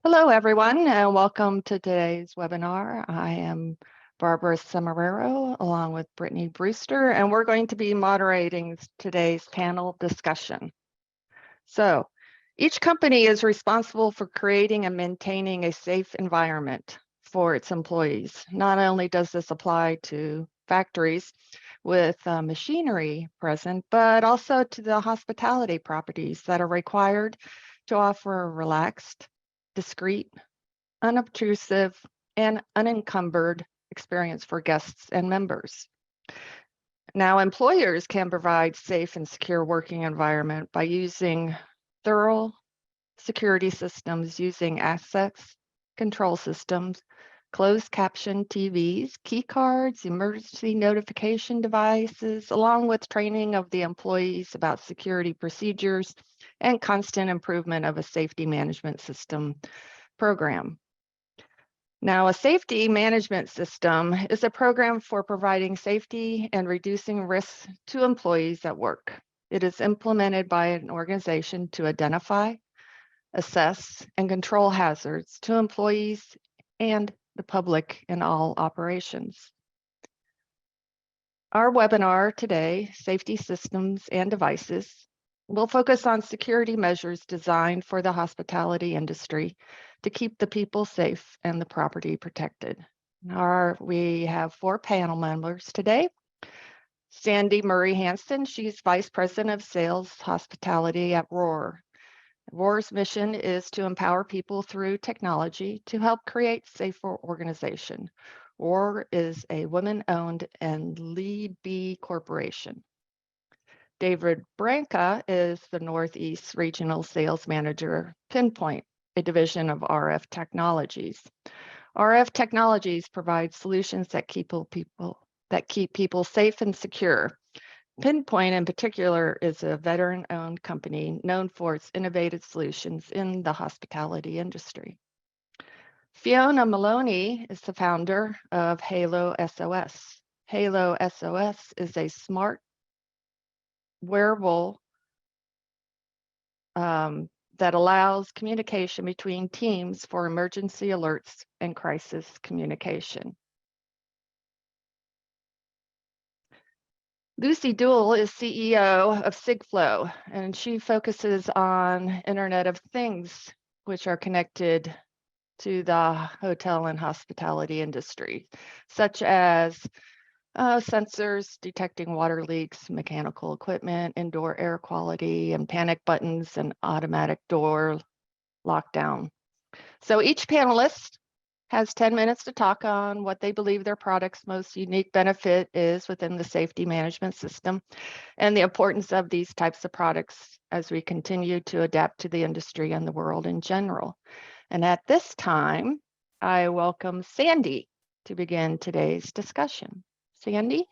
Hello, everyone, and welcome to today's webinar. I am Barbara Semeraro, along with Brittany Brewster, and we're going to be moderating today's panel discussion. So, each company is responsible for creating and maintaining a safe environment for its employees. Not only does this apply to factories with machinery present, but also to the hospitality properties that are required to offer a relaxed, discreet, unobtrusive, and unencumbered experience for guests and members. Now, employers can provide safe and secure working environment by using thorough security systems using access control systems, closed caption TVs, key cards, emergency notification devices, along with training of the employees about security procedures and constant improvement of a safety management system program. Now, a safety management system is a program for providing safety and reducing risks to employees at work. It is implemented by an organization to identify, assess, and control hazards to employees and the public in all operations. Our webinar today, Safety Systems and Devices, will focus on security measures designed for the hospitality industry to keep the people safe and the property protected. We have 4 panel members today. Sandy Murray Hanson, she's Vice President of Sales Hospitality at Roar. Roar's mission is to empower people through technology to help create safer organization. Roar is a women-owned and lead B corporation. David Branca is the Northeast Regional Sales Manager, Pinpoint, a division of RF Technologies. RF Technologies provides solutions that keep people safe and secure. Pinpoint in particular is a veteran-owned company known for its innovative solutions in the hospitality industry. Fiona Maloney is the founder of Halo SOS. Halo SOS is a smart wearable that allows communication between teams for emergency alerts and crisis communication. Lucy Duell is CEO of SigFlow, and she focuses on Internet of Things, which are connected to the hotel and hospitality industry, such as sensors detecting water leaks, mechanical equipment, indoor air quality, and panic buttons and automatic door lockdown. So each panelist has 10 minutes to talk on what they believe their product's most unique benefit is within the safety management system and the importance of these types of products as we continue to adapt to the industry and the world in general. And at this time, I welcome Sandy to begin today's discussion. Sandy?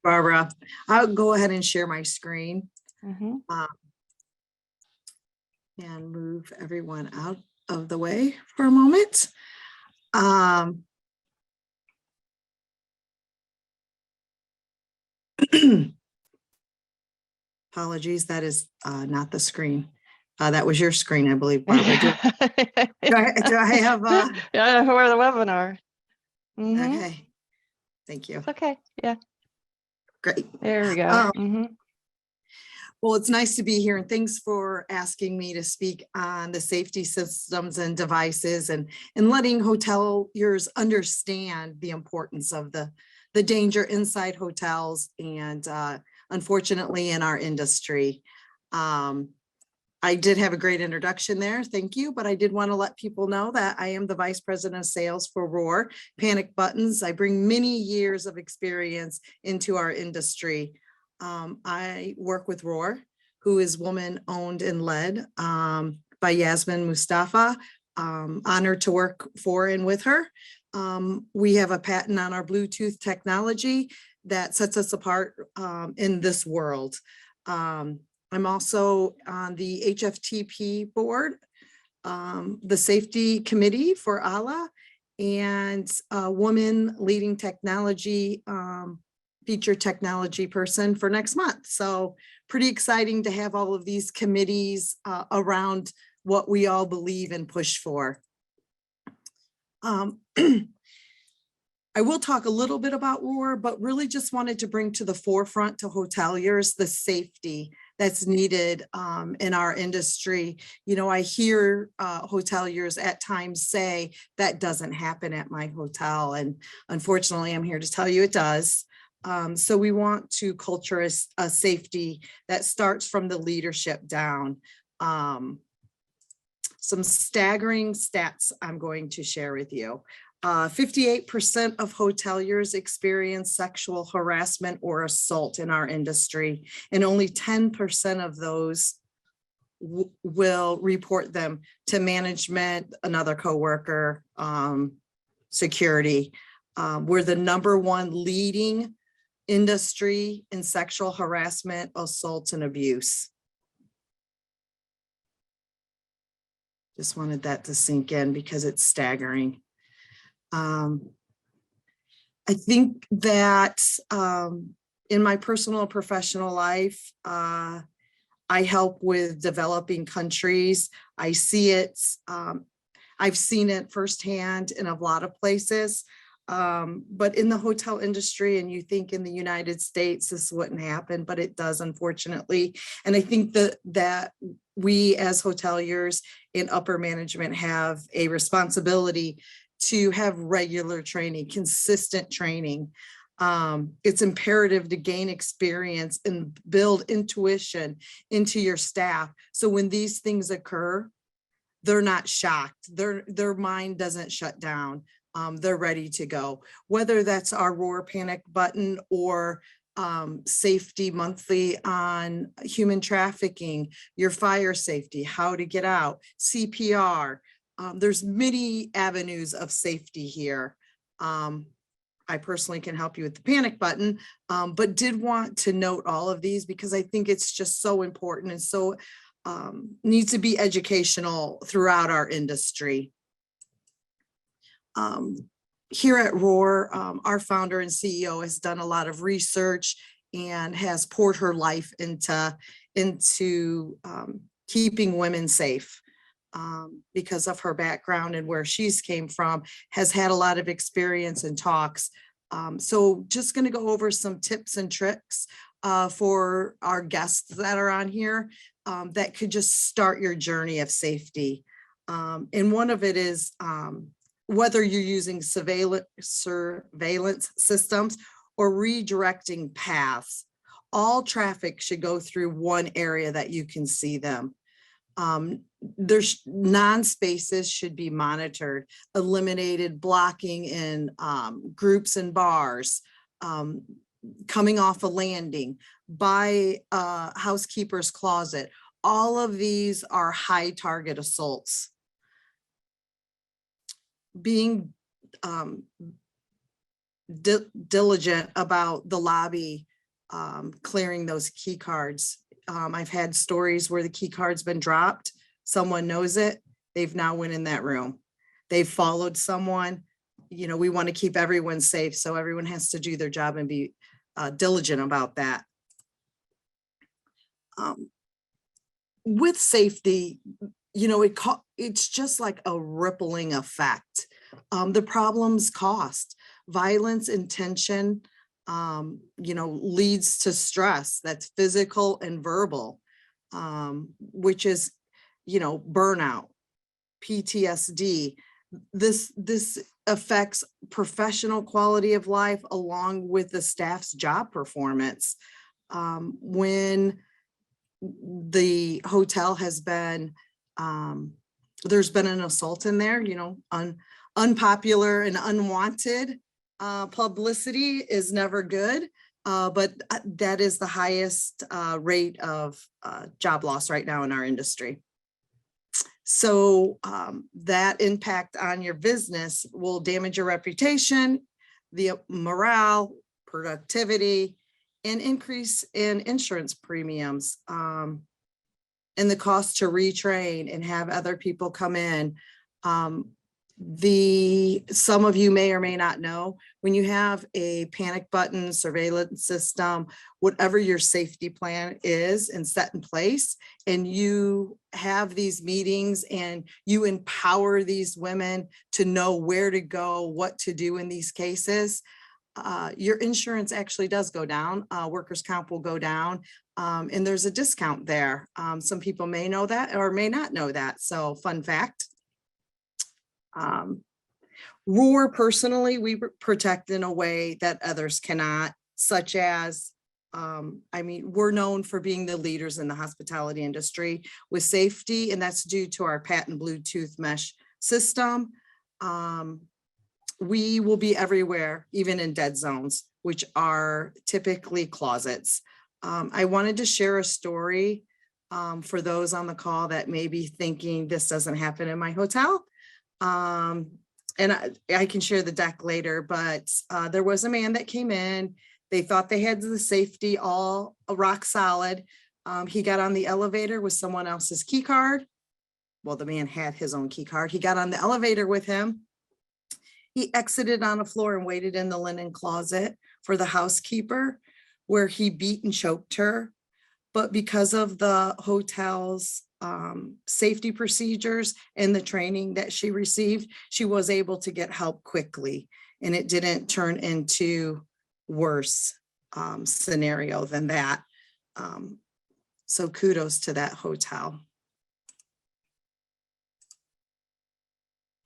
Barbara, I'll go ahead and share my screen and move everyone out of the way for a moment. Apologies, that is not the screen. That was your screen, I believe, Barbara. Do I have? Yeah, for the webinar. Okay, thank you. It's okay, yeah. Great. There we go. Well, it's nice to be here, and thanks for asking me to speak on the safety systems and devices and letting hoteliers understand the importance of the danger inside hotels and unfortunately in our industry. I did have a great introduction there, thank you, but I did want to let people know that I am the Vice President of Sales for Roar Panic Buttons. I bring many years of experience into our industry. I work with Roar, who is woman-owned and led by Yasmin Mustafa. Honored to work for and with her. We have a patent on our Bluetooth technology that sets us apart in this world. I'm also on the HFTP board, the safety committee for ALA, and a woman leading technology, feature technology person for next month. So pretty exciting to have all of these committees around what we all believe and push for. I will talk a little bit about ROAR, but really just wanted to bring to the forefront to hoteliers the safety that's needed in our industry. You know, I hear hoteliers at times say that doesn't happen at my hotel, and unfortunately, I'm here to tell you it does. So we want to culture a safety that starts from the leadership down. Some staggering stats I'm going to share with you. 58% of hoteliers experience sexual harassment or assault in our industry, and only 10% of those will report them to management, another coworker, security. We're the #1 leading industry in sexual harassment, assault, and abuse. Just wanted that to sink in because it's staggering. I think that in my personal and professional life, I help with developing countries. I see it, I've seen it firsthand in a lot of places, but in the hotel industry, and you think in the United States, this wouldn't happen, but it does, unfortunately. And I think that we as hoteliers in upper management have a responsibility to have regular training, consistent training. It's imperative to gain experience and build intuition into your staff. So when these things occur, they're not shocked. Their mind doesn't shut down. They're ready to go. Whether that's our ROAR panic button or safety monthly on human trafficking, your fire safety, how to get out, CPR. There's many avenues of safety here. I personally can help you with the panic button, but did want to note all of these because I think it's just so important and so needs to be educational throughout our industry. Here at ROAR, our founder and CEO has done a lot of research and has poured her life into keeping women safe. Because of her background and where she's came from, has had a lot of experience and talks. So just going to go over some tips and tricks for our guests that are on here that could just start your journey of safety. And one of it is whether you're using surveillance systems or redirecting paths, all traffic should go through one area that you can see them. There's non-spaces should be monitored, eliminated blocking in groups and bars, coming off a landing, by a housekeeper's closet. All of these are high target assaults. Being diligent about the lobby, clearing those key cards. I've had stories where the key card's been dropped. Someone knows it. They've now went in that room. They've followed someone. You know, we want to keep everyone safe. So everyone has to do their job and be diligent about that. With safety, you know, it's just like a rippling effect. The problems cost. Violence and tension, you know, leads to stress that's physical and verbal, which is, you know, burnout, PTSD. This affects professional quality of life along with the staff's job performance. When the hotel has been, there's been an assault in there, you know, unpopular and unwanted publicity is never good, but that is the highest rate of job loss right now in our industry. So that impact on your business will damage your reputation, the morale, productivity, and increase in insurance premiums, and the cost to retrain and have other people come in. Some of you may or may not know, when you have a panic button surveillance system, whatever your safety plan is and set in place, and you have these meetings and you empower these women to know where to go, what to do in these cases, your insurance actually does go down. Workers' comp will go down, and there's a discount there. Some people may know that or may not know that. So fun fact. Roar personally, we protect in a way that others cannot, such as, I mean, we're known for being the leaders in the hospitality industry with safety, and that's due to our patent Bluetooth mesh system. We will be everywhere, even in dead zones, which are typically closets. I wanted to share a story for those on the call that may be thinking this doesn't happen in my hotel. And I can share the deck later, but there was a man that came in. They thought they had the safety all rock solid. He got on the elevator with someone else's key card. Well, the man had his own key card. He got on the elevator with him. He exited on the floor and waited in the linen closet for the housekeeper, where he beat and choked her. But because of the hotel's safety procedures and the training that she received, she was able to get help quickly, and it didn't turn into worse scenario than that. So kudos to that hotel.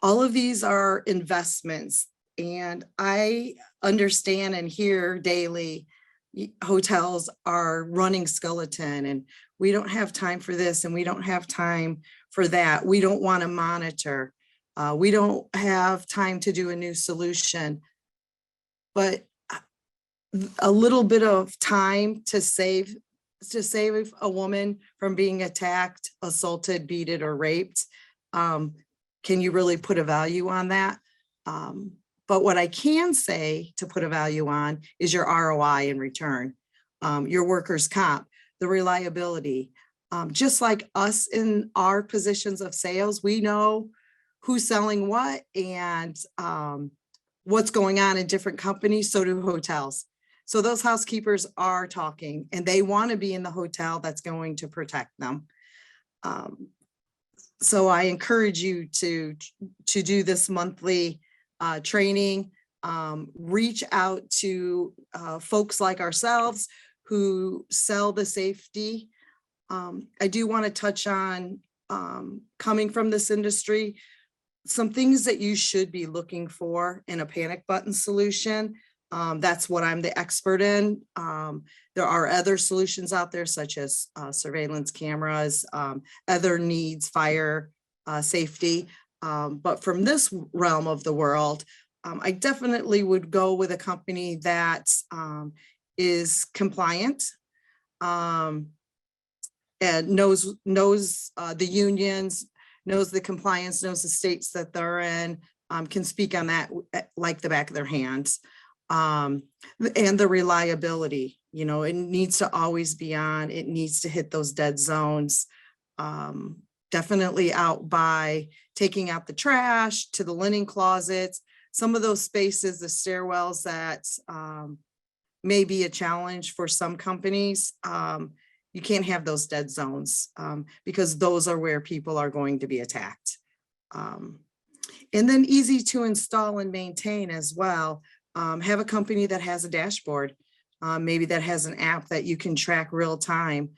All of these are investments, and I understand and hear daily hotels are running skeleton, and we don't have time for this and we don't have time for that. We don't want to monitor. We don't have time to do a new solution. But a little bit of time to save a woman from being attacked, assaulted, beaten, or raped, can you really put a value on that? But what I can say to put a value on is your ROI in return, your workers' comp, the reliability. Just like us in our positions of sales, we know who's selling what and what's going on in different companies. So do hotels. So those housekeepers are talking, and they want to be in the hotel that's going to protect them. So I encourage you to do this monthly training. Reach out to folks like ourselves who sell the safety. I do want to touch on, coming from this industry, some things that you should be looking for in a panic button solution. That's what I'm the expert in. There are other solutions out there, such as surveillance cameras, other needs, fire safety. But from this realm of the world, I definitely would go with a company that is compliant and knows the unions, knows the compliance, knows the states that they're in, can speak on that like the back of their hands. And the reliability, you know, it needs to always be on. It needs to hit those dead zones. Definitely out by taking out the trash, to the linen closets, some of those spaces, the stairwells that may be a challenge for some companies. You can't have those dead zones because those are where people are going to be attacked. And then easy to install and maintain as well. Have a company that has a dashboard, maybe that has an app that you can track real time.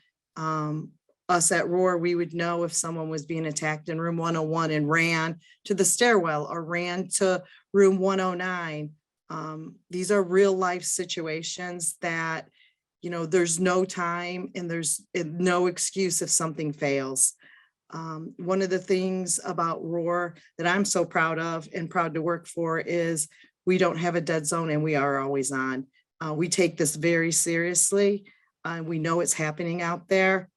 Us at Roar, we would know if someone was being attacked in room 101 and ran to the stairwell or ran to room 109. These are real life situations that, you know, there's no time and there's no excuse if something fails. One of the things about Roar that I'm so proud of and proud to work for is we don't have a dead zone and we are always on. We take this very seriously. We know it's happening out there.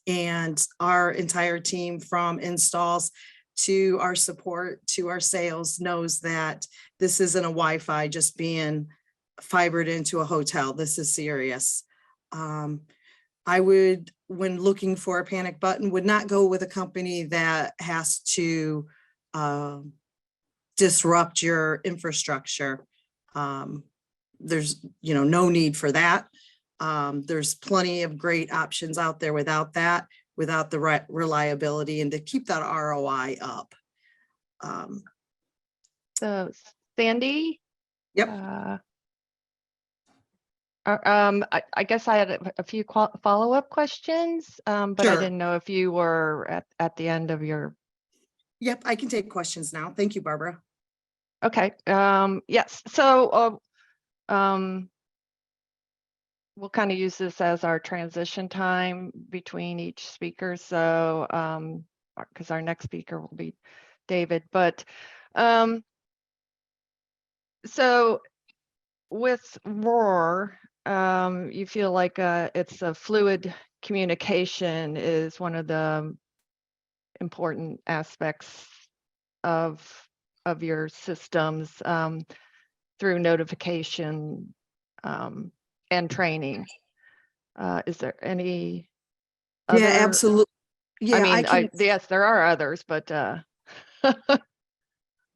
And our entire team, from installs to our support to our sales, knows that this isn't a Wi-Fi just being fibered into a hotel. This is serious. I would, when looking for a panic button, would not go with a company that has to disrupt your infrastructure. There's, no need for that. There's plenty of great options out there without that, without the reliability, and to keep that ROI up. So Sandy? Yep. I guess I had a few follow-up questions, but I Sure. didn't know if you were at the end of your. Yep, I can take questions now. Thank you, Barbara. Okay. Yes. So we'll kind of use this as our transition time between each speaker. So because our next speaker will be David, but so with ROAR, you feel like it's a fluid communication is one of the important aspects of your systems through notification and training. Is there any other? Yeah, absolutely. Yeah, I mean, can. yes, there are others, but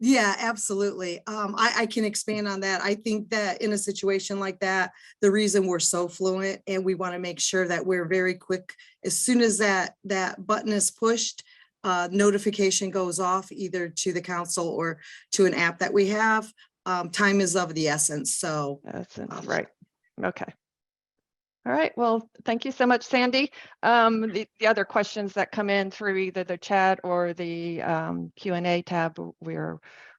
Yeah, absolutely. I can expand on that. I think that in a situation like that, the reason we're so fluent and we want to make sure that we're very quick, as soon as that button is pushed, notification goes off either to the council or to an app that we have. Time is of the essence. So right. Okay. All right. Well, thank you so much, Sandy. The other questions that come in through either the chat or the Q&A tab, we're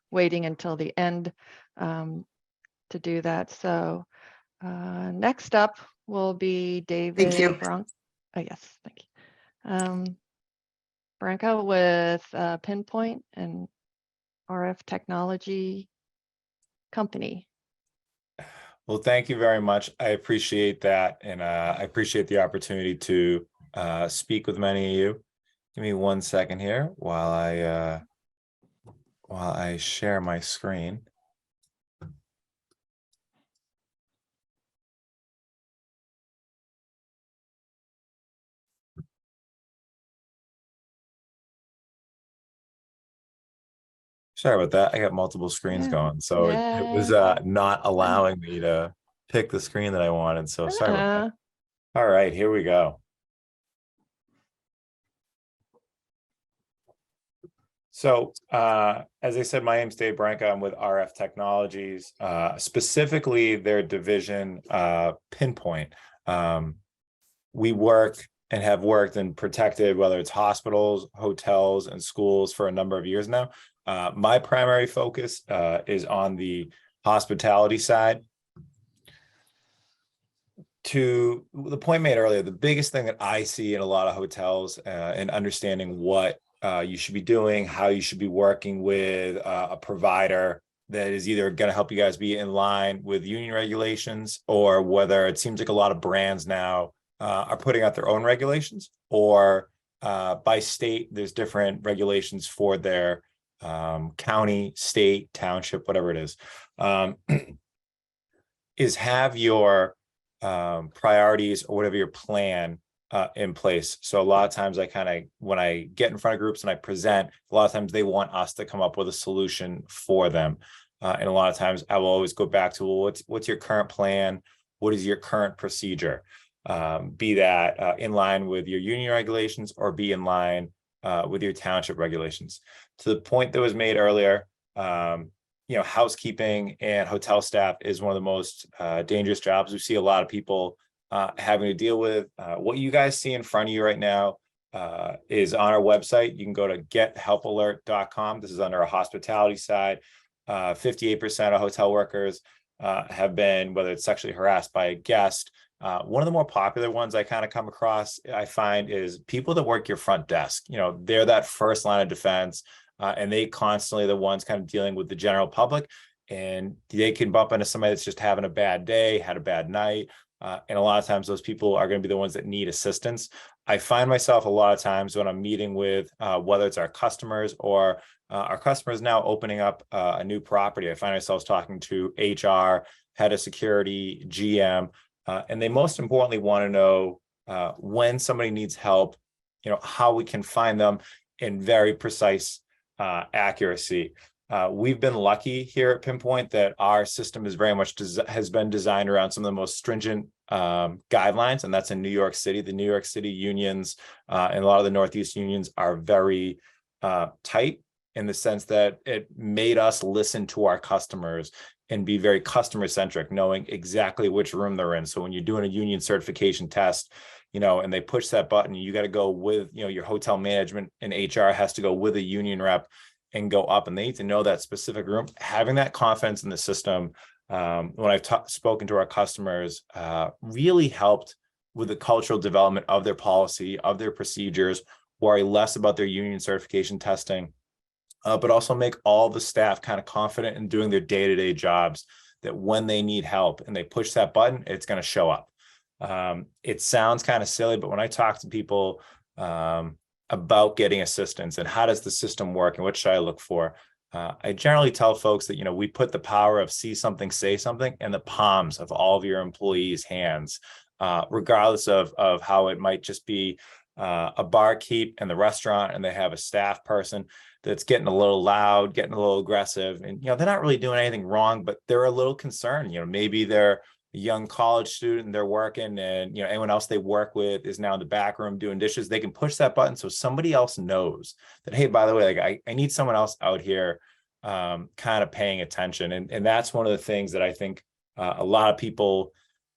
waiting until the end to do that. So next up will be David. Thank you. Yes, thank you. Branko with Pinpoint and RF Technology Company. Well, thank you very much. I appreciate that. And I appreciate the opportunity to speak with many of you. Give me 1 second here while I share my screen. Sorry about that. I got multiple screens going. So it was not allowing me to pick the screen that I wanted. So sorry about that. All right, here we go. So as I said, my name's Dave Branca. I'm with RF Technologies, specifically their division Pinpoint. We work and have worked and protected, whether it's hospitals, hotels, and schools for a number of years now. My primary focus is on the hospitality side. To the point made earlier, the biggest thing that I see in a lot of hotels and understanding what you should be doing, how you should be working with a provider that is either going to help you guys be in line with union regulations, or whether it seems like a lot of brands now are putting out their own regulations, or by state, there's different regulations for their county, state, township, whatever it is have your priorities or whatever your plan in place. So a lot of times when I get in front of groups and I present, a lot of times they want us to come up with a solution for them. And a lot of times I will always go back to, well, what's your current plan? What is your current procedure? Be that in line with your union regulations or be in line with your township regulations. To the point that was made earlier, housekeeping and hotel staff is one of the most dangerous jobs. We see a lot of people having to deal with. What you guys see in front of you right now is on our website. You can go to gethelpalert.com. This is under our hospitality side. 58% of hotel workers have been, whether it's sexually harassed by a guest. One of the more popular ones I kind of come across, I find, is people that work your front desk. They're that first line of defense. And they constantly the ones kind of dealing with the general public, and they can bump into somebody that's just having a bad day, had a bad night. And a lot of times those people are going to be the ones that need assistance. I find myself a lot of times when I'm meeting with, whether it's our customers or our customers now opening up a new property, I find myself talking to HR, head of security, GM, and they most importantly want to know when somebody needs help, how we can find them in very precise accuracy. We've been lucky here at Pinpoint that our system is very much has been designed around some of the most stringent guidelines, and that's in New York City. The New York City unions and a lot of the Northeast unions are very tight in the sense that it made us listen to our customers and be very customer centric, knowing exactly which room they're in. So when you're doing a union certification test, and they push that button, you got to go with, your hotel management and HR has to go with a union rep and go up, and they need to know that specific room. Having that confidence in the system, when I've spoken to our customers, really helped with the cultural development of their policy, of their procedures, worry less about their union certification testing, but also make all the staff kind of confident in doing their day-to-day jobs, that when they need help and they push that button, it's going to show up. It sounds kind of silly, but when I talk to people about getting assistance and how does the system work and what should I look for, I generally tell folks that, we put the power of see something, say something in the palms of all of your employees' hands, regardless of how it might just be a barkeep in the restaurant and they have a staff person that's getting a little loud, getting a little aggressive, and they're not really doing anything wrong, but they're a little concerned. Maybe they're a young college student and they're working, and anyone else they work with is now in the back room doing dishes. They can push that button so somebody else knows that, hey, by the way, like I need someone else out here kind of paying attention. And that's one of the things that I think a lot of people,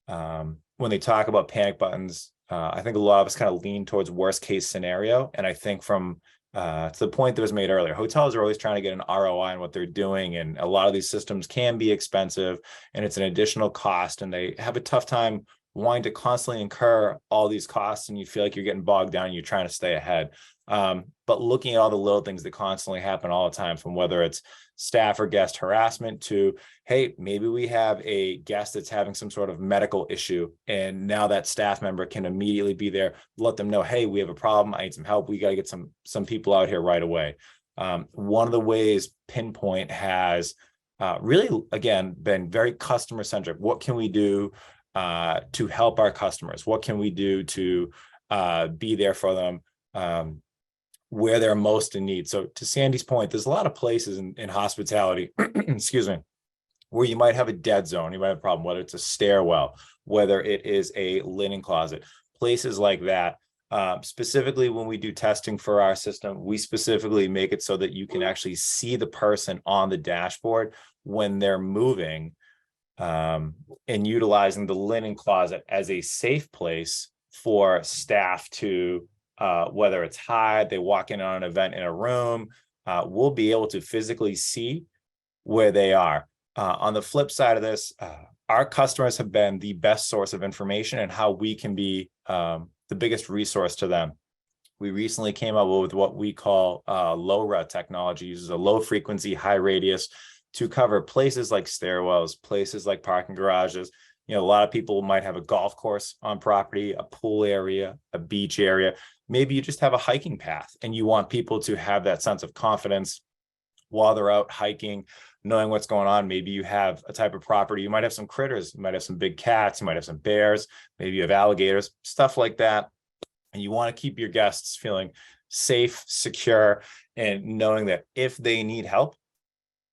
when they talk about panic buttons, I think a lot of us kind of lean towards worst case scenario. And I think from to the point that was made earlier, hotels are always trying to get an ROI on what they're doing. And a lot of these systems can be expensive and it's an additional cost. And they have a tough time wanting to constantly incur all these costs. And you feel like you're getting bogged down and you're trying to stay ahead. But looking at all the little things that constantly happen all the time, from whether it's staff or guest harassment to, hey, maybe we have a guest that's having some sort of medical issue, and now that staff member can immediately be there, let them know, hey, we have a problem, I need some help, we got to get some people out here right away. One of the ways Pinpoint has really, again, been very customer centric. What can we do to help our customers? What can we do to be there for them where they're most in need? So to Sandy's point, there's a lot of places in hospitality, excuse me, where you might have a dead zone, you might have a problem, whether it's a stairwell, whether it is a linen closet, places like that. Specifically, when we do testing for our system, we specifically make it so that you can actually see the person on the dashboard when they're moving, and utilizing the linen closet as a safe place for staff to, whether it's hide, they walk in on an event in a room, we'll be able to physically see where they are. On the flip side of this, our customers have been the best source of information and how we can be the biggest resource to them. We recently came up with what we call LoRa technology, uses a low frequency, high radius to cover places like stairwells, places like parking garages. A lot of people might have a golf course on property, a pool area, a beach area. Maybe you just have a hiking path and you want people to have that sense of confidence while they're out hiking, knowing what's going on. Maybe you have a type of property, you might have some critters, you might have some big cats, you might have some bears, maybe you have alligators, stuff like that. And you want to keep your guests feeling safe, secure, and knowing that if they need help,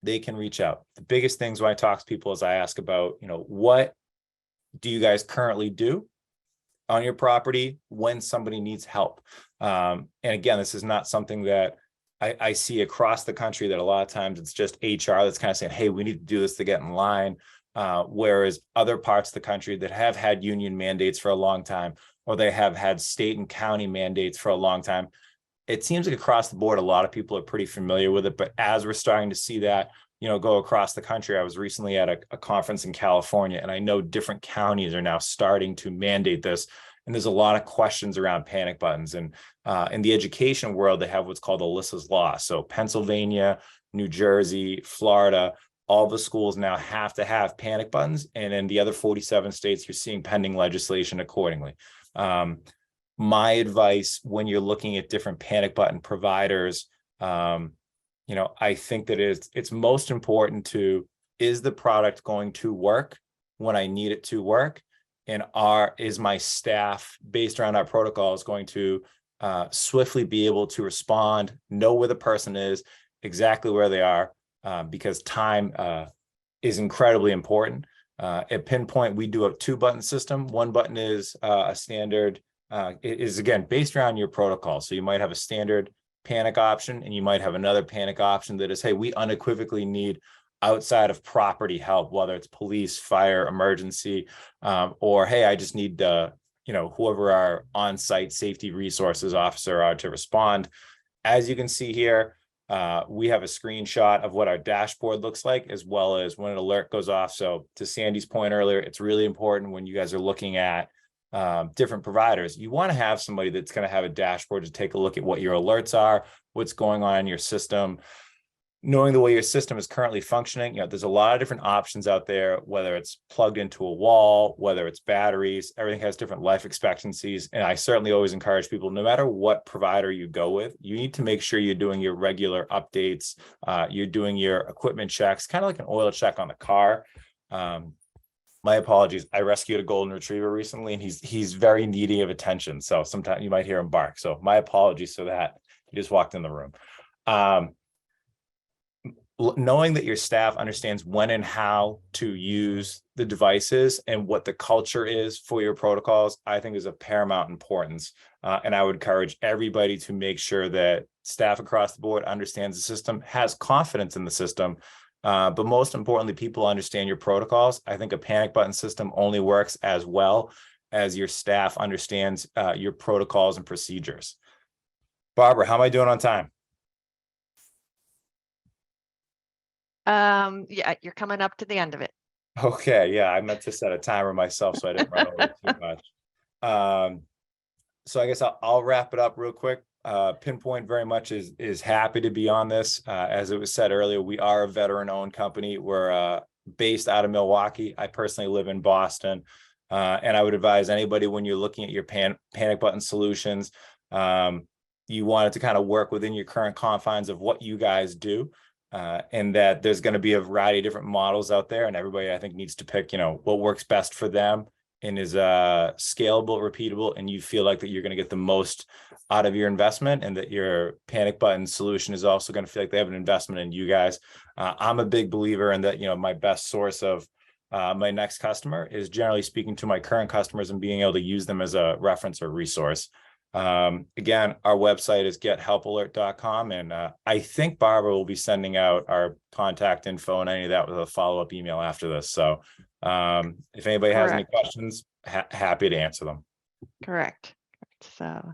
they can reach out. The biggest things when I talk to people is I ask about, what do you guys currently do on your property when somebody needs help? And again, this is not something that I see across the country, that a lot of times it's just HR that's kind of saying, hey, we need to do this to get in line. Whereas other parts of the country that have had union mandates for a long time, or they have had state and county mandates for a long time, it seems like across the board, a lot of people are pretty familiar with it. But as we're starting to see that, go across the country, I was recently at a conference in California, and I know different counties are now starting to mandate this. And there's a lot of questions around panic buttons. And in the education world, they have what's called Alyssa's Law. So Pennsylvania, New Jersey, Florida, all the schools now have to have panic buttons. And in the other 47 states, you're seeing pending legislation accordingly. My advice when you're looking at different panic button providers, I think that it's most important to, is the product going to work when I need it to work? And is my staff, based around our protocols, going to swiftly be able to respond, know where the person is, exactly where they are, because time is incredibly important. At Pinpoint, we do a 2-button system. One button is a standard, it is again based around your protocol. So you might have a standard panic option, and you might have another panic option that is, hey, we unequivocally need outside of property help, whether it's police, fire, emergency, or hey, I just need whoever our on-site safety resources officer are to respond. As you can see here, we have a screenshot of what our dashboard looks like, as well as when an alert goes off. So to Sandy's point earlier, it's really important when you guys are looking at different providers, you want to have somebody that's going to have a dashboard to take a look at what your alerts are, what's going on in your system. Knowing the way your system is currently functioning, there's a lot of different options out there, whether it's plugged into a wall, whether it's batteries, everything has different life expectancies. And I certainly always encourage people, no matter what provider you go with, you need to make sure you're doing your regular updates, you're doing your equipment checks, kind of like an oil check on the car. My apologies. I rescued a golden retriever recently, and he's very needy of attention. So sometimes you might hear him bark. So my apologies for that. He just walked in the room. Knowing that your staff understands when and how to use the devices and what the culture is for your protocols, I think is of paramount importance. And I would encourage everybody to make sure that staff across the board understands the system, has confidence in the system, but most importantly, people understand your protocols. I think a panic button system only works as well as your staff understands your protocols and procedures. Barbara, how am I doing on time? Yeah, you're coming up to the end of it. Okay, yeah, I meant to set a timer myself so I didn't run over too much. So I guess I'll wrap it up real quick. Pinpoint very much is happy to be on this. As it was said earlier, we are a veteran-owned company. We're based out of Milwaukee. I personally live in Boston, and I would advise anybody when you're looking at your panic button solutions, you want it to kind of work within your current confines of what you guys do. And that there's going to be a variety of different models out there, and everybody I think needs to pick, what works best for them and is scalable, repeatable, and you feel like that you're going to get the most out of your investment, and that your panic button solution is also going to feel like they have an investment in you guys. I'm a big believer in that, my best source of my next customer is generally speaking to my current customers and being able to use them as a reference or resource. Again, our website is gethelpalert.com, and I think Barbara will be sending out our contact info and any of that with a follow-up email after this. So if anybody has any questions, happy to answer them. Correct. So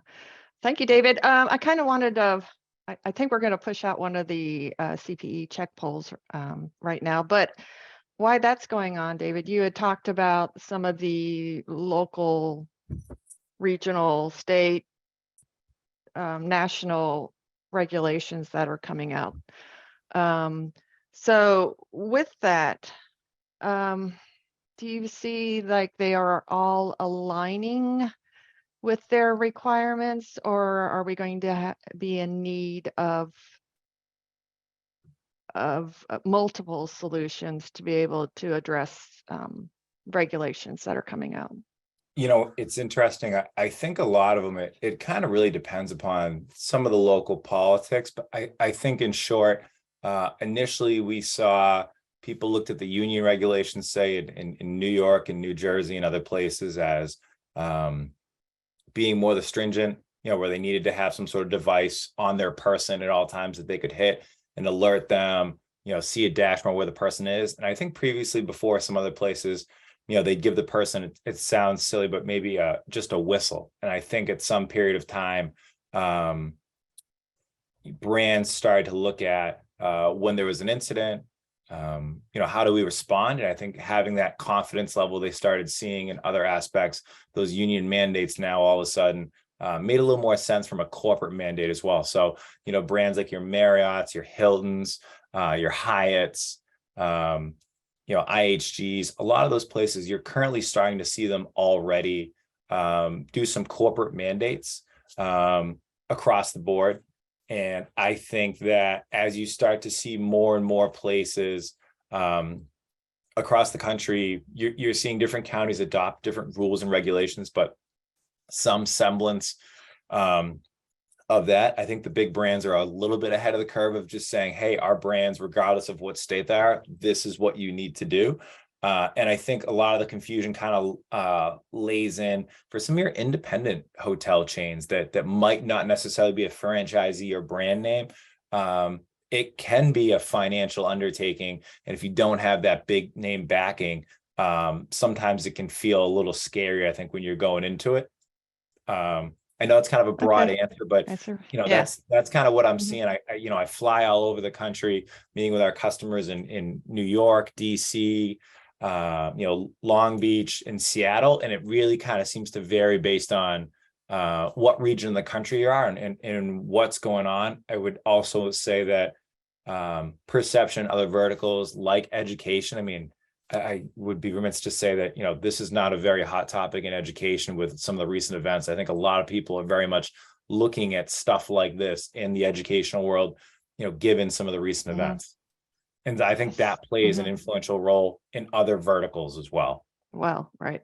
thank you, David. I kind of wanted to, I think we're going to push out one of the CPE check polls right now, but why that's going on, David, you had talked about some of the local, regional, state, national regulations that are coming out. So with that, do you see like they are all aligning with their requirements, or are we going to be in need of multiple solutions to be able to address regulations that are coming out? It's interesting. I think a lot of them, it kind of really depends upon some of the local politics. But I think in short, initially we saw people looked at the union regulations, say in New York and New Jersey and other places as being more the stringent, where they needed to have some sort of device on their person at all times that they could hit and alert them, see a dashboard where the person is. And I think previously before some other places, they'd give the person, it sounds silly, but maybe just a whistle. And I think at some period of time, brands started to look at when there was an incident, how do we respond? And I think having that confidence level they started seeing in other aspects, those union mandates now all of a sudden made a little more sense from a corporate mandate as well. So, brands like your Marriott's, your Hilton's, your Hyatt's, IHGs, a lot of those places, you're currently starting to see them already do some corporate mandates across the board. And I think that as you start to see more and more places across the country, you're seeing different counties adopt different rules and regulations, but some semblance of of that. I think the big brands are a little bit ahead of the curve of just saying, hey, our brands, regardless of what state they are, this is what you need to do. And I think a lot of the confusion kind of lays in for some of your independent hotel chains that might not necessarily be a franchisee or brand name. It can be a financial undertaking. And if you don't have that big name backing, sometimes it can feel a little scary, I think, when you're going into it. I know it's kind of a broad answer, but that's kind of what I'm seeing. I fly all over the country, meeting with our customers in New York, DC, Long Beach and Seattle. And it really kind of seems to vary based on what region of the country you are and what's going on. I would also say that perception, other verticals like education. I mean, I would be remiss to say that, this is not a very hot topic in education with some of the recent events. I think a lot of people are very much looking at stuff like this in the educational world, given some of the recent events. And I think that plays an influential role in other verticals as well. Well, right.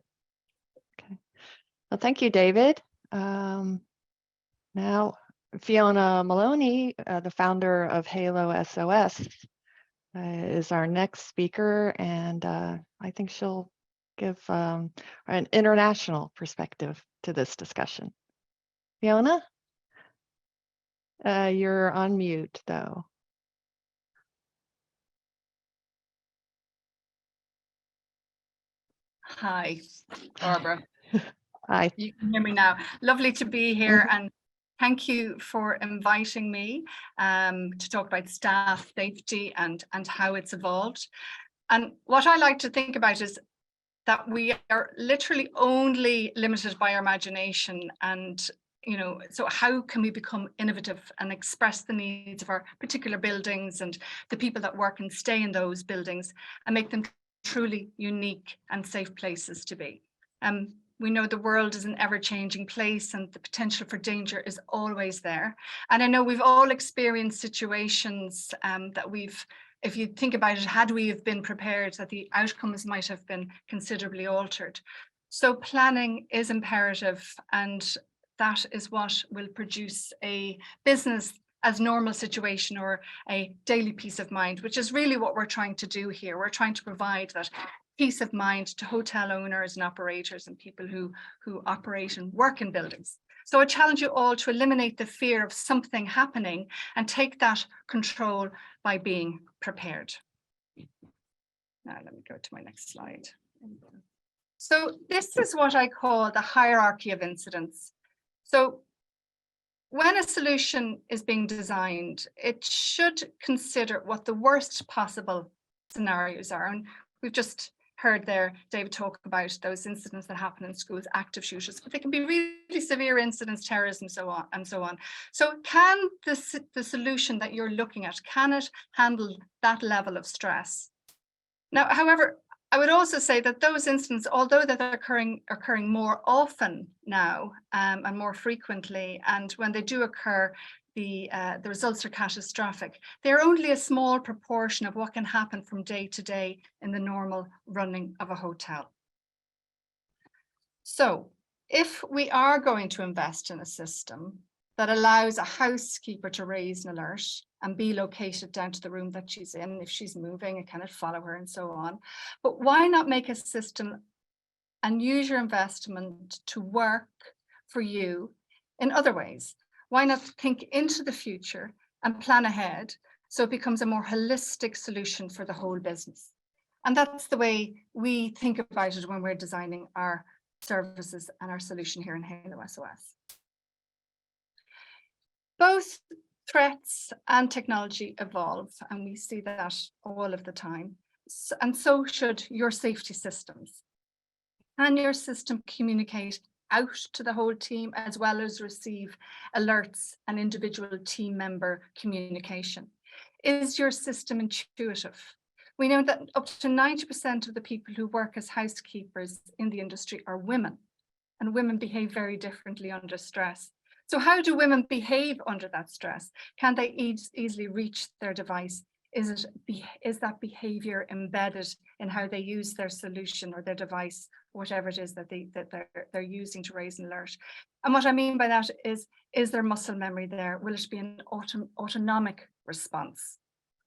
Okay. Well, thank you, David. Now, Fiona Maloney, the founder of Halo SOS, is our next speaker, and I think she'll give an international perspective to this discussion. Fiona, you're on mute, though. Hi, Barbara. Hi. You can hear me now. Lovely to be here, and thank you for inviting me to talk about staff safety and how it's evolved. And what I like to think about is that we are literally only limited by our imagination, and so how can we become innovative and express the needs of our particular buildings and the people that work and stay in those buildings and make them truly unique and safe places to be. We know the world is an ever-changing place and the potential for danger is always there. And I know we've all experienced situations that if you think about it, had we have been prepared, that the outcomes might have been considerably altered. So planning is imperative, and that is what will produce a business as normal situation or a daily peace of mind, which is really what we're trying to do here. We're trying to provide that peace of mind to hotel owners and operators and people who operate and work in buildings. So I challenge you all to eliminate the fear of something happening and take that control by being prepared. Now let me go to my next slide. So this is what I call the hierarchy of incidents. So when a solution is being designed, it should consider what the worst possible scenarios are. And we've just heard there David talk about those incidents that happen in schools, active shooters, but they can be really severe incidents, terrorism, so on and so on. So can the solution that you're looking at, can it handle that level of stress? Now, however, I would also say that those incidents, although they're occurring more often now and more frequently, and when they do occur, the results are catastrophic. They're only a small proportion of what can happen from day to day in the normal running of a hotel. So if we are going to invest in a system that allows a housekeeper to raise an alert and be located down to the room that she's in, if she's moving, it cannot follow her and so on. But why not make a system and use your investment to work for you in other ways? Why not think into the future and plan ahead so it becomes a more holistic solution for the whole business? And that's the way we think about it when we're designing our services and our solution here in Halo SOS. Both threats and technology evolve, and we see that all of the time. And so should your safety systems. Can your system communicate out to the whole team as well as receive alerts and individual team member communication? Is your system intuitive? We know that up to 90% of the people who work as housekeepers in the industry are women, and women behave very differently under stress. So how do women behave under that stress? Can they easily reach their device? Is that behavior embedded in how they use their solution or their device whatever it is that they're using to raise an alert. And what I mean by that is there muscle memory there? Will it be an autonomic response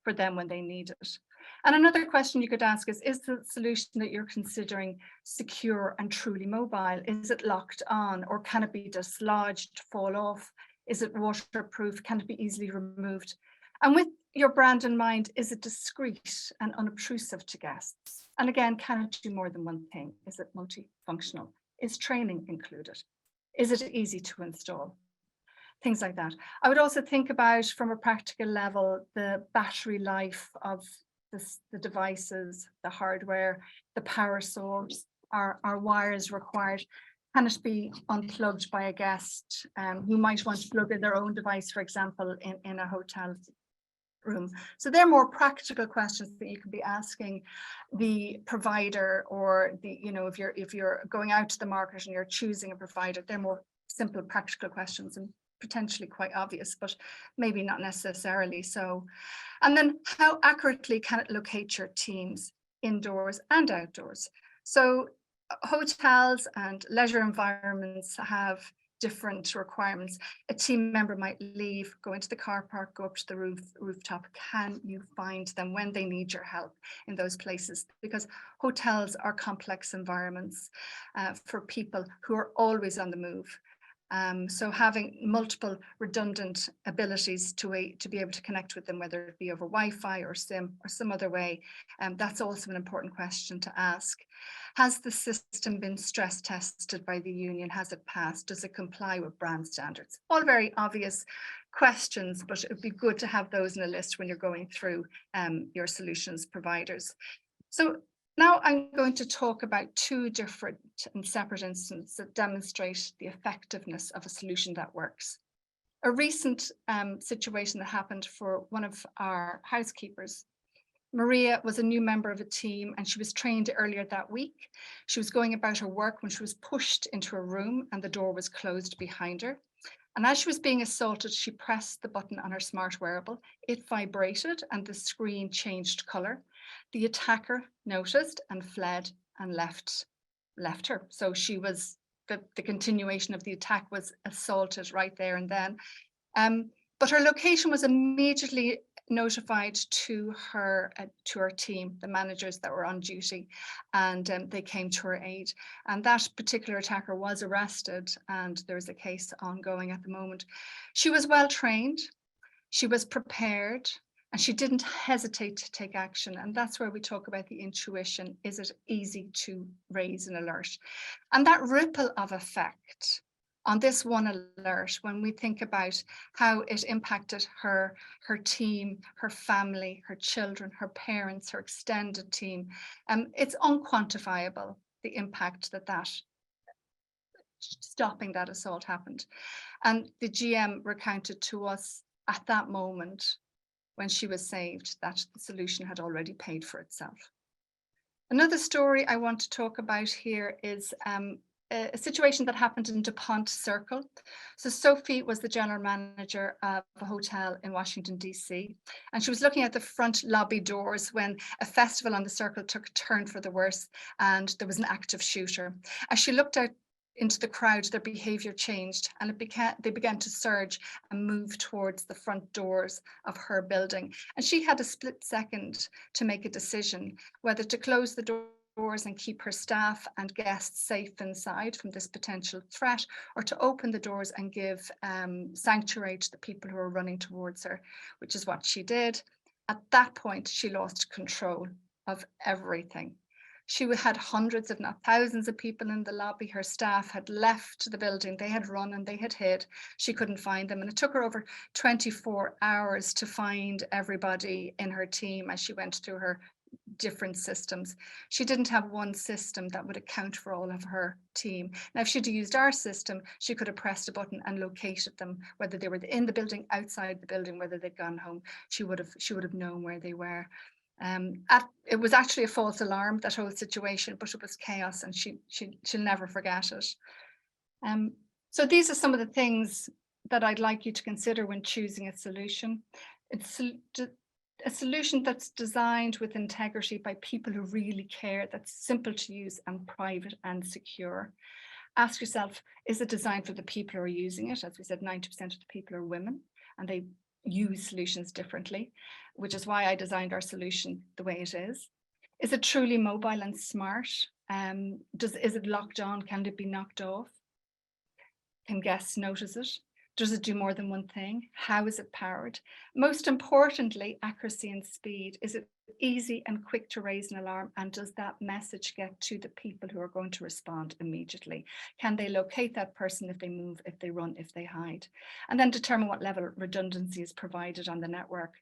for them when they need it? And another question you could ask is the solution that you're considering secure and truly mobile? Is it locked on, or can it be dislodged, fall off? Is it waterproof? Can it be easily removed? And with your brand in mind, is it discreet and unobtrusive to guests? And again, can it do more than one thing? Is it multifunctional? Is training included? Is it easy to install? Things like that. I would also think about, from a practical level, the battery life of the devices, the hardware, the power source, are wires required? Can it be unplugged by a guest who might want to plug in their own device, for example, in a hotel room? So they're more practical questions that you could be asking the provider, or if you're going out to the market and you're choosing a provider, they're more simple practical questions and potentially quite obvious, but maybe not necessarily so. And then, how accurately can it locate your teams indoors and outdoors? So hotels and leisure environments have different requirements. A team member might leave, go into the car park, go up to the rooftop. Can you find them when they need your help in those places? Because hotels are complex environments for people who are always on the move. So having multiple redundant abilities to be able to connect with them, whether it be over Wi-Fi or SIM or some other way, that's also an important question to ask. Has the system been stress tested by the union? Has it passed? Does it comply with brand standards? All very obvious questions, but it would be good to have those in a list when you're going through your solutions providers. So now I'm going to talk about two different and separate instances that demonstrate the effectiveness of a solution that works. A recent situation that happened for one of our housekeepers. Maria was a new member of a team, and she was trained earlier that week. She was going about her work when she was pushed into a room and the door was closed behind her. And as she was being assaulted, she pressed the button on her smart wearable. It vibrated and the screen changed color. The attacker noticed and fled and left her. So she was, the continuation of the attack was assaulted right there and then. But her location was immediately notified to her team, the managers that were on duty, and they came to her aid. And that particular attacker was arrested, and there's a case ongoing at the moment. She was well trained, she was prepared, and she didn't hesitate to take action. And that's where we talk about the intuition. Is it easy to raise an alert? And that ripple of effect on this one alert, when we think about how it impacted her team, her family, her children, her parents, her extended team, it's unquantifiable, the impact that stopping that assault happened. And the GM recounted to us at that moment, when she was saved, that the solution had already paid for itself. Another story I want to talk about here is a situation that happened in DuPont Circle. So Sophie was the general manager of a hotel in Washington, DC, and she was looking at the front lobby doors when a festival on the Circle took a turn for the worse, and there was an active shooter. As she looked out into the crowd, their behavior changed, and they began to surge and move towards the front doors of her building. And she had a split second to make a decision whether to close the doors and keep her staff and guests safe inside from this potential threat, or to open the doors and give sanctuary to the people who are running towards her, which is what she did. At that point, she lost control of everything. She had hundreds, if not thousands, of people in the lobby. Her staff had left the building. They had run and they had hid. She couldn't find them. And it took her over 24 hours to find everybody in her team as she went through her different systems. She didn't have one system that would account for all of her team. Now, if she'd used our system, she could have pressed a button and located them, whether they were in the building, outside the building, whether they'd gone home. She would have known where they were. It was actually a false alarm, that whole situation, but it was chaos, and she'll never forget it. So these are some of the things that I'd like you to consider when choosing a solution. a solution that's designed with integrity by people who really care, that's simple to use and private and secure. Ask yourself, is it designed for the people who are using it? As we said, 90% of the people are women and they use solutions differently, which is why I designed our solution the way it is. Is it truly mobile and smart? Is it locked on? Can it be knocked off? Can guests notice it? Does it do more than one thing? How is it powered? Most importantly, accuracy and speed. Is it easy and quick to raise an alarm? And does that message get to the people who are going to respond immediately? Can they locate that person if they move, if they run, if they hide? And then determine what level of redundancy is provided on the network.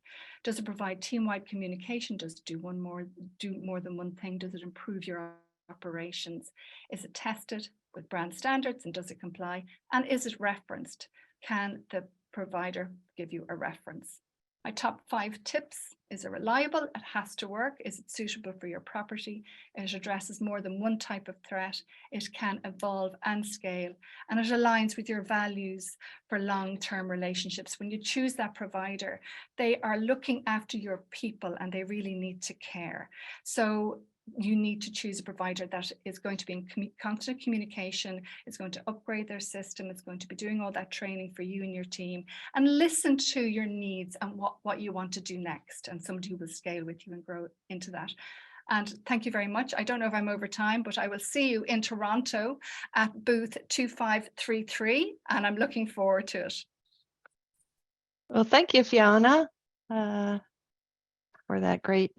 Does it provide team-wide communication? Does it do more than one thing? Does it improve your operations? Is it tested with brand standards and does it comply? And is it referenced? Can the provider give you a reference? My top 5 tips: is it reliable? It has to work. Is it suitable for your property? It addresses more than one type of threat. It can evolve and scale, and it aligns with your values for long-term relationships. When you choose that provider, they are looking after your people and they really need to care. So you need to choose a provider that is going to be in constant communication, is going to upgrade their system, it's going to be doing all that training for you and your team, and listen to your needs and what you want to do next, and somebody who will scale with you and grow into that. And thank you very much. I don't know if I'm over time, but I will see you in Toronto at booth 2533, and I'm looking forward to it. Well, thank you, Fiona, for that great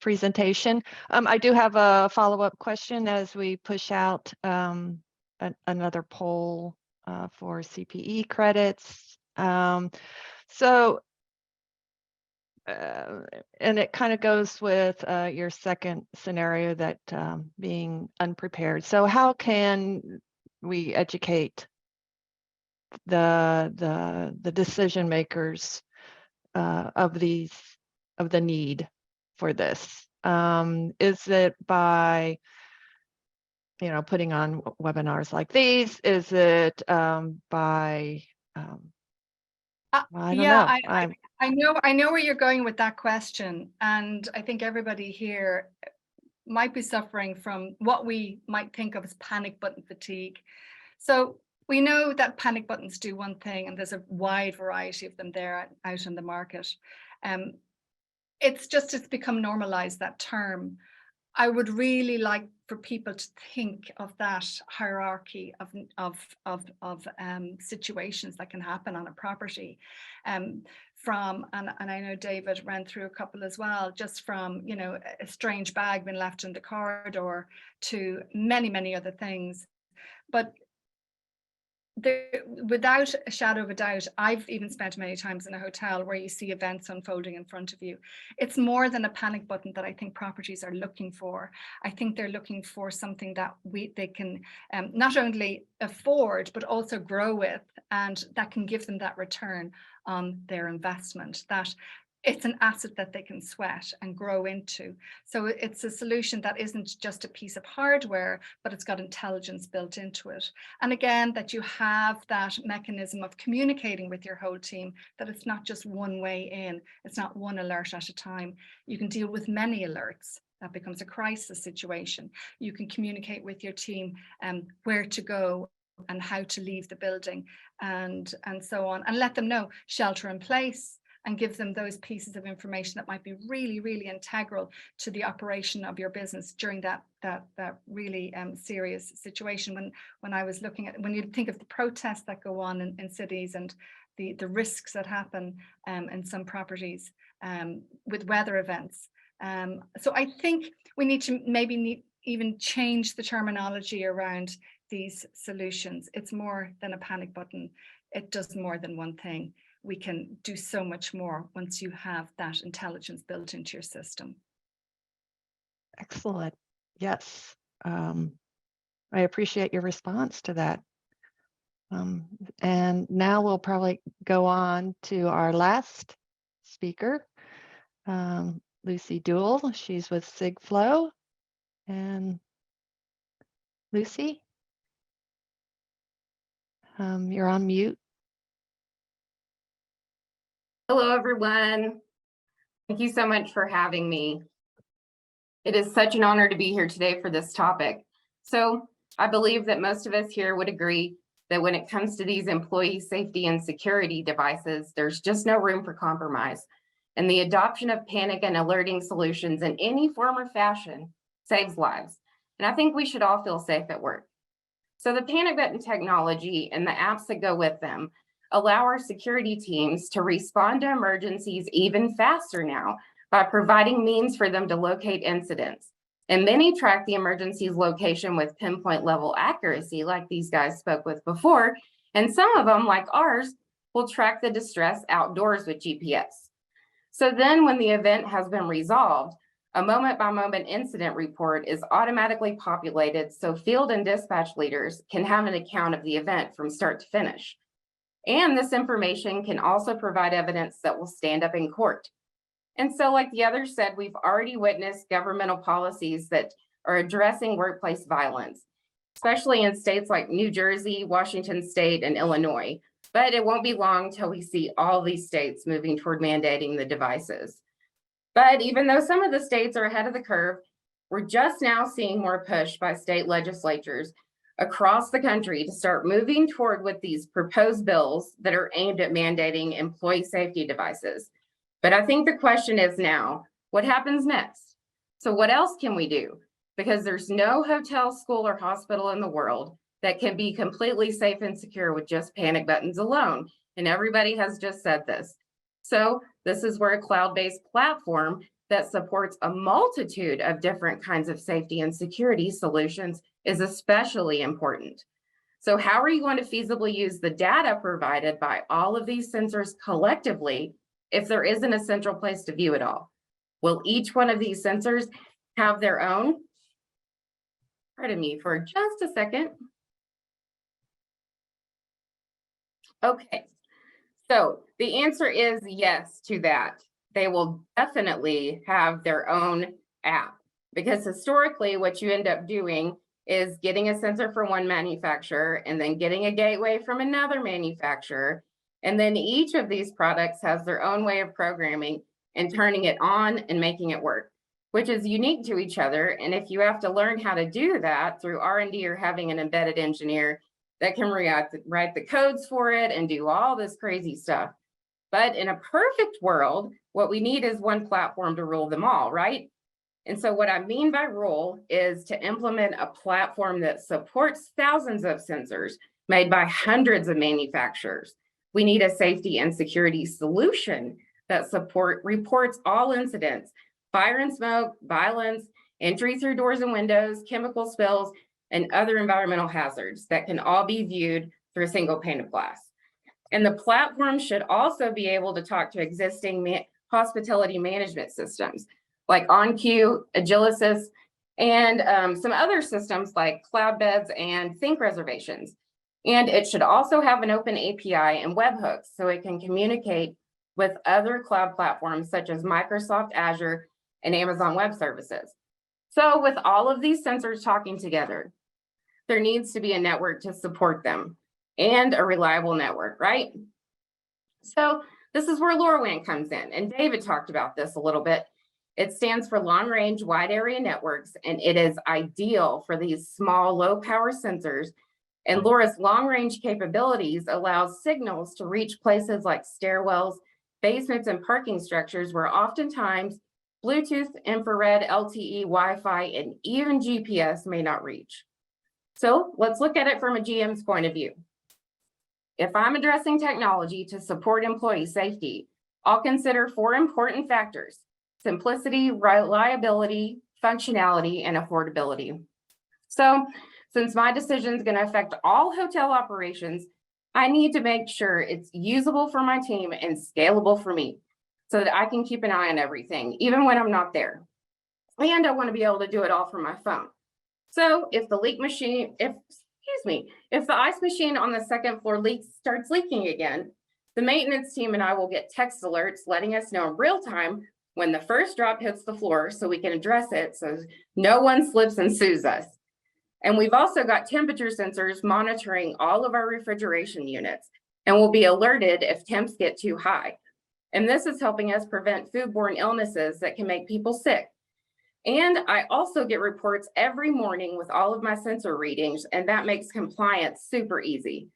presentation. I do have a follow-up question as we push out another poll for CPE credits. And it kind of goes with your second scenario, that being unprepared. So how can we educate the decision makers of the need for this? Is it by, putting on webinars like these? Is it by, I don't know. I know where you're going with that question. And I think everybody here might be suffering from what we might think of as panic button fatigue. So we know that panic buttons do one thing, and there's a wide variety of them there out in the market. It's become normalized, that term. I would really like for people to think of that hierarchy of situations that can happen on a property, and I know David ran through a couple as well, just from a strange bag being left in the corridor to many other things. But without a shadow of a doubt, I've even spent many times in a hotel where you see events unfolding in front of you. It's more than a panic button that I think properties are looking for. I think they're looking for something that they can not only afford, but also grow with, and that can give them that return on their investment, that it's an asset that they can sweat and grow into. So it's a solution that isn't just a piece of hardware, but it's got intelligence built into it. And again, that you have that mechanism of communicating with your whole team, that it's not just one way in, it's not one alert at a time. You can deal with many alerts. That becomes a crisis situation. You can communicate with your team where to go and how to leave the building, and so on, and let them know shelter in place, and give them those pieces of information that might be really integral to the operation of your business during that really serious situation. When I was looking at, when you think of the protests that go on in cities, and the risks that happen in some properties with weather events. So I think we need to even change the terminology around these solutions. It's more than a panic button. It does more than one thing. We can do so much more once you have that intelligence built into your system. Excellent. Yes. I appreciate your response to that. And now we'll probably go on to our last speaker, Lucy Duell. She's with SigFlow. And Lucy, you're on mute. Hello, everyone. Thank you so much for having me. It is such an honor to be here today for this topic. So I believe that most of us here would agree that when it comes to these employee safety and security devices, there's just no room for compromise. And the adoption of panic and alerting solutions in any form or fashion saves lives. And I think we should all feel safe at work. So the panic button technology and the apps that go with them allow our security teams to respond to emergencies even faster now by providing means for them to locate incidents. And many track the emergency's location with pinpoint level accuracy, like these guys spoke with before. And some of them, like ours, will track the distress outdoors with GPS. So then when the event has been resolved, a moment-by-moment incident report is automatically populated so field and dispatch leaders can have an account of the event from start to finish. And this information can also provide evidence that will stand up in court. And so, like the others said, we've already witnessed governmental policies that are addressing workplace violence, especially in states like New Jersey, Washington State, and Illinois. But it won't be long till we see all these states moving toward mandating the devices. But even though some of the states are ahead of the curve, we're just now seeing more push by state legislatures across the country to start moving toward with these proposed bills that are aimed at mandating employee safety devices. But I think the question is now, what happens next? So what else can we do? Because there's no hotel, school, or hospital in the world that can be completely safe and secure with just panic buttons alone. And everybody has just said this. So this is where a cloud-based platform that supports a multitude of different kinds of safety and security solutions is especially important. So how are you going to feasibly use the data provided by all of these sensors collectively if there isn't a central place to view it all? Will each one of these sensors have their own? Pardon me for just a second. Okay, so the answer is yes to that. They will definitely have their own app, because historically what you end up doing is getting a sensor from one manufacturer and then getting a gateway from another manufacturer. And then each of these products has their own way of programming and turning it on and making it work, which is unique to each other. And if you have to learn how to do that through R&D or having an embedded engineer that can write the codes for it and do all this crazy stuff. But in a perfect world, what we need is one platform to rule them all, right? And so what I mean by rule is to implement a platform that supports thousands of sensors made by hundreds of manufacturers. We need a safety and security solution that reports all incidents, fire and smoke, violence, entry through doors and windows, chemical spills, and other environmental hazards that can all be viewed through a single pane of glass. And the platform should also be able to talk to existing hospitality management systems like OnQ, Agilysys, and some other systems like Cloudbeds and Think reservations. And it should also have an open API and webhooks so it can communicate with other cloud platforms such as Microsoft Azure and Amazon Web Services. So with all of these sensors talking together, there needs to be a network to support them and a reliable network, right? So this is where LoRaWAN comes in, and David talked about this a little bit. It stands for Long Range Wide Area Networks, and it is ideal for these small, low power sensors. And LoRa's long range capabilities allows signals to reach places like stairwells, basements, and parking structures where oftentimes Bluetooth, infrared, LTE, Wi-Fi, and even GPS may not reach. So let's look at it from a GM's point of view. If I'm addressing technology to support employee safety, I'll consider 4 important factors: simplicity, reliability, functionality, and affordability. So since my decision is going to affect all hotel operations, I need to make sure it's usable for my team and scalable for me so that I can keep an eye on everything, even when I'm not there. And I want to be able to do it all from my phone. So if the if the ice machine on the second floor starts leaking again, the maintenance team and I will get text alerts letting us know in real time when the first drop hits the floor so we can address it so no one slips and sues us. And we've also got temperature sensors monitoring all of our refrigeration units, and we'll be alerted if temps get too high. And this is helping us prevent foodborne illnesses that can make people sick. And I also get reports every morning with all of my sensor readings, and that makes compliance super easy.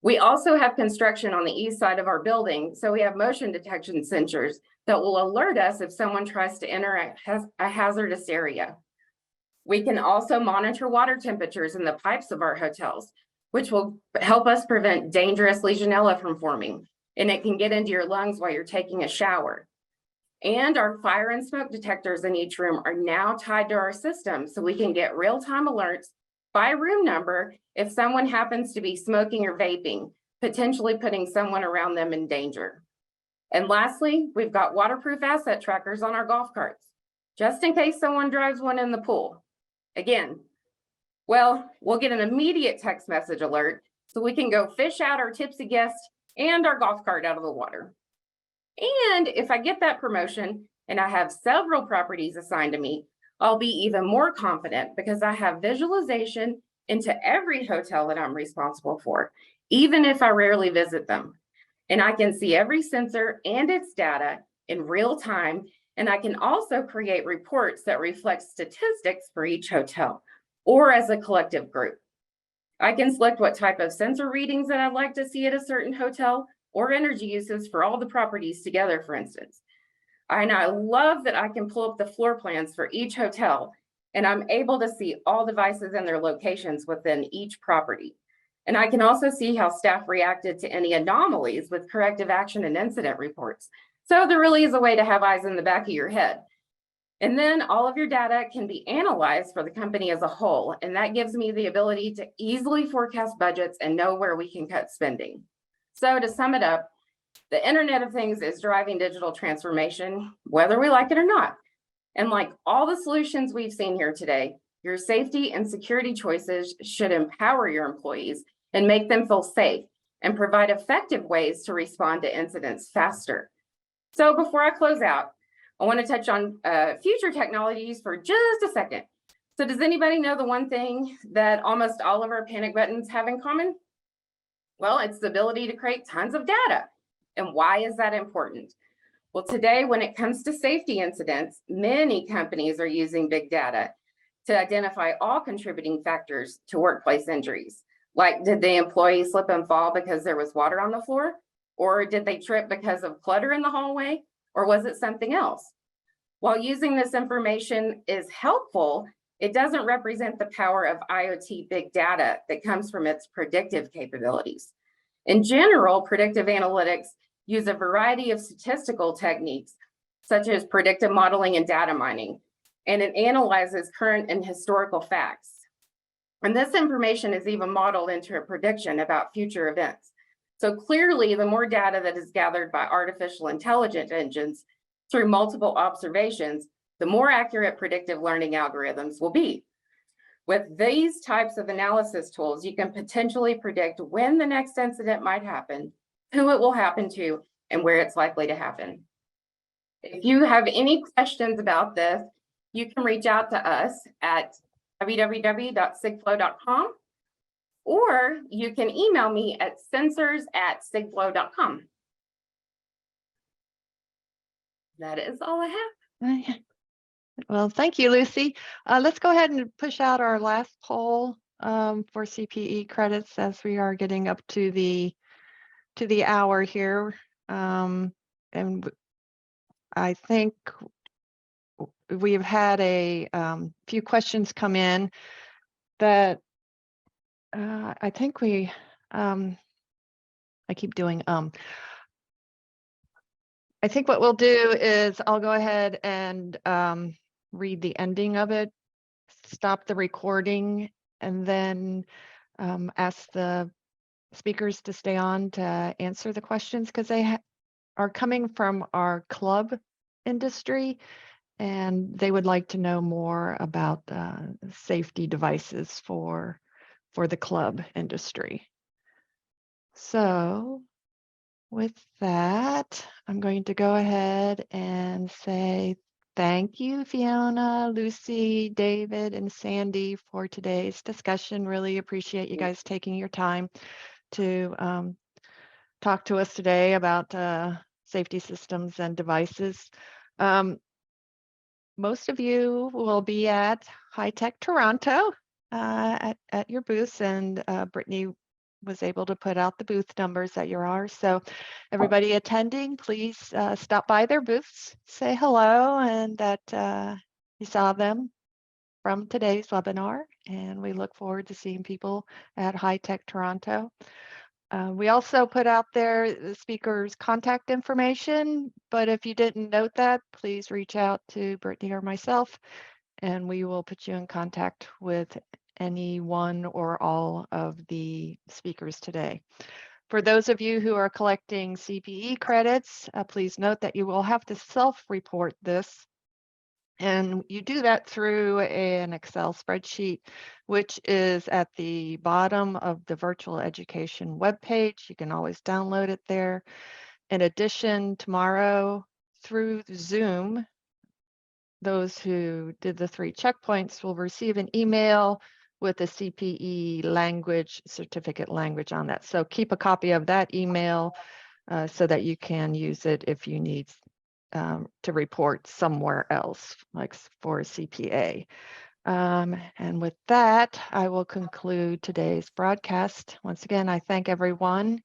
We also have construction on the east side of our building, so we have motion detection sensors that will alert us if someone tries to enter a hazardous area. We can also monitor water temperatures in the pipes of our hotels, which will help us prevent dangerous Legionella from forming, and it can get into your lungs while you're taking a shower. And our fire and smoke detectors in each room are now tied to our system, so we can get real-time alerts by room number if someone happens to be smoking or vaping, potentially putting someone around them in danger. And lastly, we've got waterproof asset trackers on our golf carts, just in case someone drives one in the pool. Again, well, we'll get an immediate text message alert so we can go fish out our tipsy guest and our golf cart out of the water. And if I get that promotion and I have several properties assigned to me, I'll be even more confident because I have visualization into every hotel that I'm responsible for, even if I rarely visit them. And I can see every sensor and its data in real time. And I can also create reports that reflect statistics for each hotel or as a collective group. I can select what type of sensor readings that I'd like to see at a certain hotel or energy uses for all the properties together, for instance. And I love that I can pull up the floor plans for each hotel, and I'm able to see all devices and their locations within each property. And I can also see how staff reacted to any anomalies with corrective action and incident reports. So there really is a way to have eyes in the back of your head. And then all of your data can be analyzed for the company as a whole, and that gives me the ability to easily forecast budgets and know where we can cut spending. So to sum it up, the Internet of Things is driving digital transformation, whether we like it or not. And like all the solutions we've seen here today, your safety and security choices should empower your employees and make them feel safe and provide effective ways to respond to incidents faster. So before I close out, I want to touch on future technologies for just a second. So does anybody know the one thing that almost all of our panic buttons have in common? Well, it's the ability to create tons of data. And why is that important? Well, today, when it comes to safety incidents, many companies are using big data to identify all contributing factors to workplace injuries. Like, did the employee slip and fall because there was water on the floor? Or did they trip because of clutter in the hallway? Or was it something else? While using this information is helpful, it doesn't represent the power of IoT big data that comes from its predictive capabilities. In general, predictive analytics use a variety of statistical techniques, such as predictive modeling and data mining, and it analyzes current and historical facts. And this information is even modeled into a prediction about future events. So clearly, the more data that is gathered by artificial intelligence engines through multiple observations, the more accurate predictive learning algorithms will be. With these types of analysis tools, you can potentially predict when the next incident might happen, who it will happen to, and where it's likely to happen. If you have any questions about this, you can reach out to us at www.sigflow.com, or you can email me at sensors@sigflow.com. That is all I have. Well, thank you, Lucy. Let's go ahead and push out our last poll for CPE credits as we are getting up to the hour here. And I think we've had a few questions come in that I think we, I keep doing I think what we'll do is I'll go ahead and read the ending of it, stop the recording, and then ask the speakers to stay on to answer the questions because they are coming from our club industry and they would like to know more about safety devices for the club industry. So with that, I'm going to go ahead and say thank you, Fiona, Lucy, David, and Sandy for today's discussion. Really appreciate you guys taking your time to talk to us today about safety systems and devices. Most of you will be at High Tech Toronto at your booths, and Brittany was able to put out the booth numbers that you are. So everybody attending, please stop by their booths, say hello, and that you saw them from today's webinar. And we look forward to seeing people at High Tech Toronto. We also put out there the speaker's contact information, but if you didn't note that, please reach out to Brittany or myself, and we will put you in contact with any one or all of the speakers today. For those of you who are collecting CPE credits, please note that you will have to self-report this. And you do that through an Excel spreadsheet, which is at the bottom of the virtual education webpage. You can always download it there. In addition, tomorrow through Zoom, those who did the 3 checkpoints will receive an email with a CPE language, certificate language on that. So keep a copy of that email so that you can use it if you need to report somewhere else, like for a CPA. And with that, I will conclude today's broadcast. Once again, I thank everyone